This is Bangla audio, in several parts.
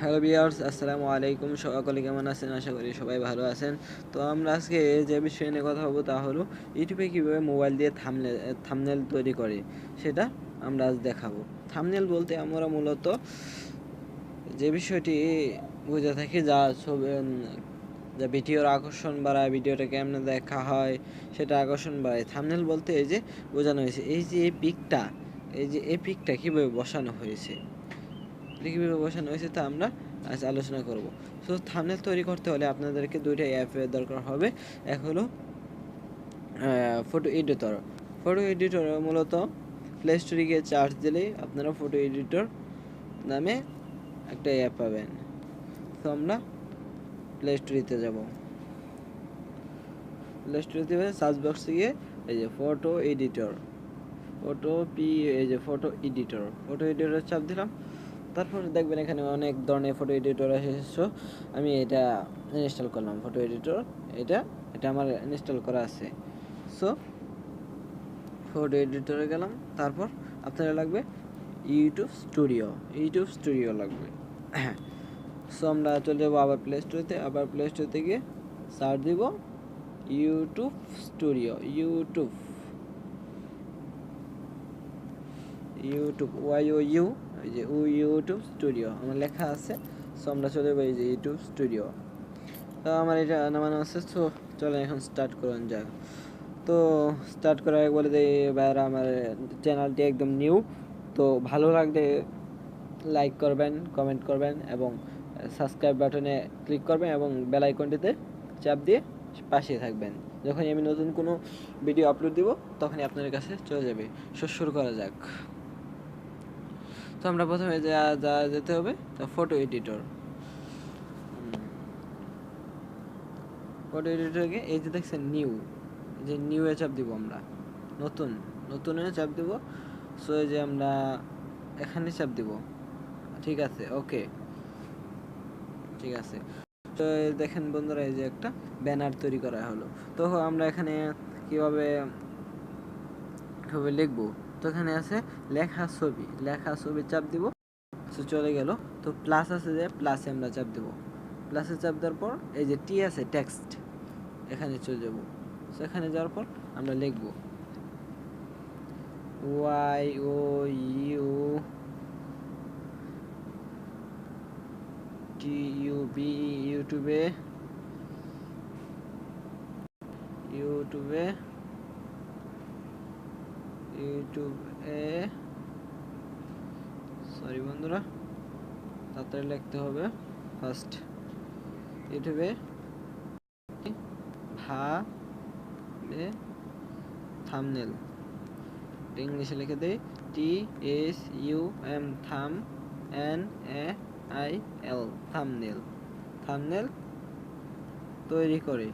হ্যালো ভিউয়ার্স, আসসালামু আলাইকুম। সকলে কেমন আছেন? আশা করি সবাই ভালো আছেন। তো আমরা আজকে যে বিষয় নিয়ে কথা বলবো তা হলো ইউটিউবে কীভাবে মোবাইল দিয়ে থাম্বনেল তৈরি করে সেটা আমরা আজ দেখাবো। থাম্বনেল বলতে আমরা মূলত যে বিষয়টি বুঝে থাকি যা ভিডিওর আকর্ষণ বাড়ায়, ভিডিওটা কেমনে দেখা হয় সেটা আকর্ষণ বাড়ায়। থাম্বনেল বলতে এই যে বোঝানো হয়েছে, এই পিকটা কীভাবে বসানো হয়েছে, কীভাবে বসানো হয়েছে তা আমরা আজ আলোচনা করব। সো থাম্বনেল তৈরি করতে হলে আপনাদেরকে দুইটা অ্যাপের দরকার হবে। এক হলো ফটো এডিটর। মূলত প্লে স্টোরে গিয়ে চার্জ দিলেই আপনারা ফটো এডিটর নামে একটা অ্যাপ পাবেন। তো আমরা প্লে স্টোরিতে যাব। প্লে স্টোরিতে সার্চ বক্সে গিয়ে এই যে ফটো এডিটর চাপ দিলাম। তারপর দেখবেন এখানে অনেক ধরনের ফটো এডিটর এসেছে। আমি এটা ইনস্টল করলাম, ফটো এডিটর। এটা আমার ইনস্টল করা আছে। সো ফটো এডিটরে গেলাম। তারপর আপনারা লাগবে ইউটিউব স্টুডিও লাগবে। হ্যাঁ, সো আমরা চলে যাবো আবার প্লে স্টোরিতে গিয়ে সার্চ দিব ইউটিউব স্টুডিও। ইউটিউব এই যে ইউটিউব স্টুডিও আমার লেখা আছে। সো আমরা চলে যাবো এই যে ইউটিউব স্টুডিও। তো আমার এটা নামানো আছে। সো চলে এখন স্টার্ট করুন যাক। তো স্টার্ট করার আগে বলে দিই এবার আমার চ্যানেলটি একদম নিউ। তো ভালো লাগলে লাইক করবেন, কমেন্ট করবেন এবং সাবস্ক্রাইব বাটনে ক্লিক করবেন এবং বেল আইকনটিতে চাপ দিয়ে পাশে থাকবেন। যখনই আমি নতুন কোনো ভিডিও আপলোড দিব তখনই আপনাদের কাছে চলে যাবে। শুরু করা যাক। তো আমরা প্রথমে যা যেতে হবে তা ফটো এডিটরকে এই যে দেখছেন নিউ এ চাপ দিব। আমরা নতুনে চাপ দিব। সো এই যে আমরা এখানে চাপ দিব। ঠিক আছে, ওকে, ঠিক আছে। তো দেখেন বন্ধুরা, এই যে একটা ব্যানার তৈরি করা হলো। তো আমরা এখানে কিভাবে লিখবো, তো এখানে আছে লেখা ছবি চাপ দিব। সো চলে গেল। তো প্লাস আছে, যে প্লাসে আমরা চাপ দেব। প্লাসে চাপ দেওয়ার পর এই যে টি আছে টেক্সট, এখানে চলে যাব। সো এখানে যাওয়ার পর আমরা লিখব ইউটিউবে সরি বন্ধুরা, তাড়াতাড়ি লিখতে হবে। ফার্স্ট ইউটিউবে থাম্বনেল, ইংলিশে লিখে দেই TSUM থাম্বনেল তৈরি করে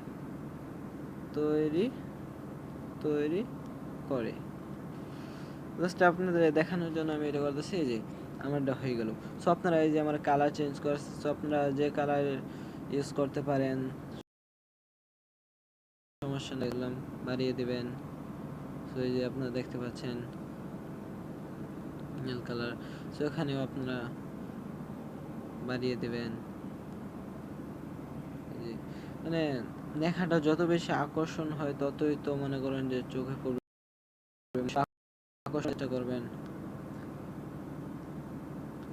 জাস্ট আপনাদের দেখানোর জন্য আমি এটা করতেছি। এই যে আমারটা হয়ে গেল। সো আপনারা এই যে আমার কালার চেঞ্জ করে, সো আপনারা যে কালার ইউজ করতে পারেন, সমস্যা দেখলাম বাড়িয়ে দিবেন। সো এই যে আপনারা দেখতে পাচ্ছেন নীল কালার। সো এখানেও আপনারা বাড়িয়ে দেবেন। মানে লেখাটা যত বেশি আকর্ষণ হয় ততই তো মনে করেন যে চোখে পড়বে, আকর্ষণ করবেন,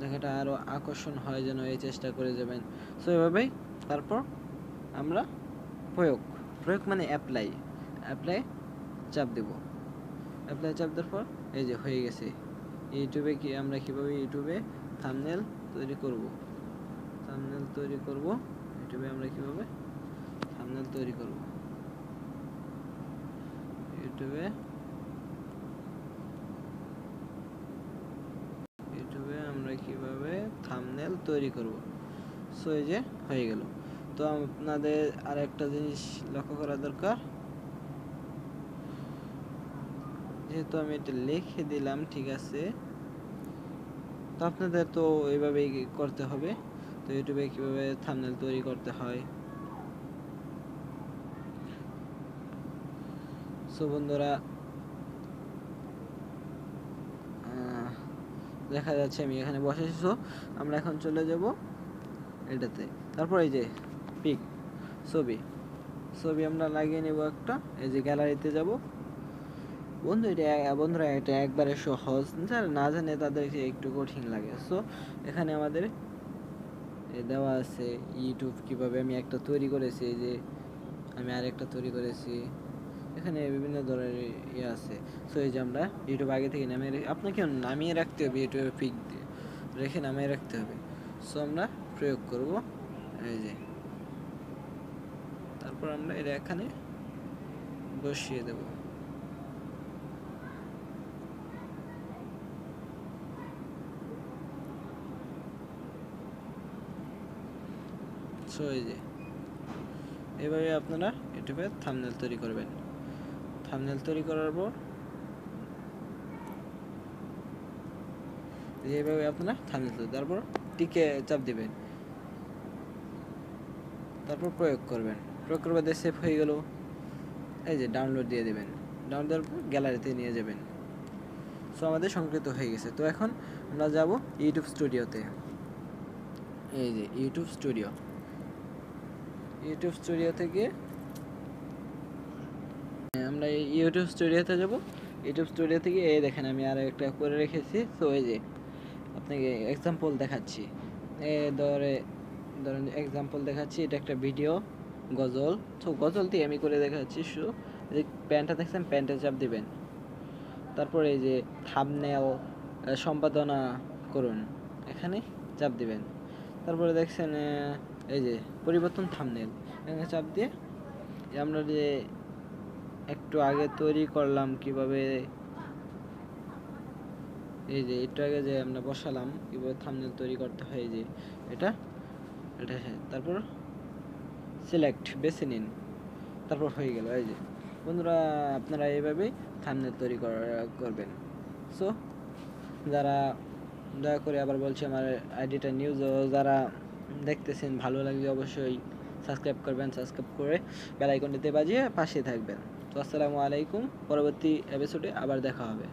লেখাটা আরো আকর্ষণ হয় যেন এই চেষ্টা করে যাবেন। সো এভাবেই তারপর আমরা প্রয়োগ মানে অ্যাপ্লাই চাপ দেব। অ্যাপ্লাই চাপ দেওয়ার পর এই যে হয়ে গেছে। আমরা কিভাবে ইউটিউবে থাম্বনেল তৈরি করব, ইউটিউবে আমরা কিভাবে থাম্বনেল তৈরি করব, ইউটিউবে আমরা কিভাবে থাম্বনেল তৈরি করব। সো এই যে হয়ে গেল। তো আপনাদের আরেকটা জিনিস লক্ষ্য করা দরকার, যেহেতু আমি এটা লিখে দিলাম, ঠিক আছে, তো আপনাদের তো এইভাবেই করতে হবে। তো ইউটিউবে কিভাবে থাম্বনেল তৈরি করতে হয়। সো বন্ধুরা, দেখা যাচ্ছে আমি এখানে বসেছি। আমরা এখন চলে যাব এটাতে। তারপর এই যে পিক ছবি ছবি আমরা লাগিয়ে নেব একটা। এই যে গ্যালারিতে যাব। বন্ধুরা এটা একবারে সহজ, যারা না জানে তাদেরকে একটু কঠিন লাগে। সো এখানে আমাদের দেওয়া আছে ইউটিউব কিভাবে আমি একটা তৈরি করেছি। এই যে আমি আরেকটা তৈরি করেছি, এখানে বিভিন্ন ধরনের ইয়ে আছে। সো এই যে আমরা ইউটিউব আগে থেকে আপনাকে নামিয়ে রাখতে হবে, ইউটিউবে পিক দিয়ে রেখে নামিয়ে রাখতে হবে। সো আমরা প্রয়োগ করব এই যে, তারপর আমরা এটা এখানে বসিয়ে দেব। সো এই যে এভাবে আপনারা ইউটিউবে থাম্বনেল তৈরি করবেন। থাম্বনেল তৈরি করার পর এইভাবে আপনারা থাম্বনেল তৈরি, তারপর টিকে চাপ দিবেন, তারপর প্রয়োগ করবেন। প্রয়োগ করবে দিয়ে সেভ হয়ে গেল। এই যে ডাউনলোড দিয়ে দেবেন, ডাউনলোড দেওয়ার পর গ্যালারিতে নিয়ে যাবেন। সো আমাদের সংকলিত হয়ে গেছে। তো এখন আমরা যাব ইউটিউব স্টুডিওতে। এই যে ইউটিউব স্টুডিও থেকে আমরা ইউটিউব স্টুডিওতে যাব। ইউটিউব স্টুডিও থেকে এই দেখেন আমি আরও একটা করে রেখেছি। সো এই যে আপনাকে এক্সাম্পল দেখাচ্ছি। ধরেন এক্সাম্পল দেখাচ্ছি, এটা একটা ভিডিও গজল। তো গজল দিয়ে আমি করে দেখাচ্ছি। সো এই প্যান্টটা দেখছেন, প্যান্টে চাপ দিবেন। তারপর এই যে থাম্বনেল সম্পাদনা করুন, এখানে চাপ দিবেন। তারপরে দেখছেন এই যে পরিবর্তন থাম্বনেল, এখানে চাপ দিয়ে আমরা যে একটু আগে তৈরি করলাম কিভাবে, এই যে একটু আগে যে আমরা বসালাম কিভাবে থাম্বনেল তৈরি করতে হয়, এই যে এটা তারপর সিলেক্ট বেছে নিন, তারপর হয়ে গেল। এই যে বন্ধুরা আপনারা এইভাবেই থাম্বনেল তৈরি করবেন। সো যারা দয়া করে আবার বলছি, আমার আইডিটা নিউজ যারা দেখতেছেন ভালো লাগলে অবশ্যই সাবস্ক্রাইব করবেন, সাবস্ক্রাইব করে বেল আইকনটিতে বাজিয়ে পাশে থাকবেন। তো আসসালামু আলাইকুম, পরবর্তী এপিসোডে আবার দেখা হবে।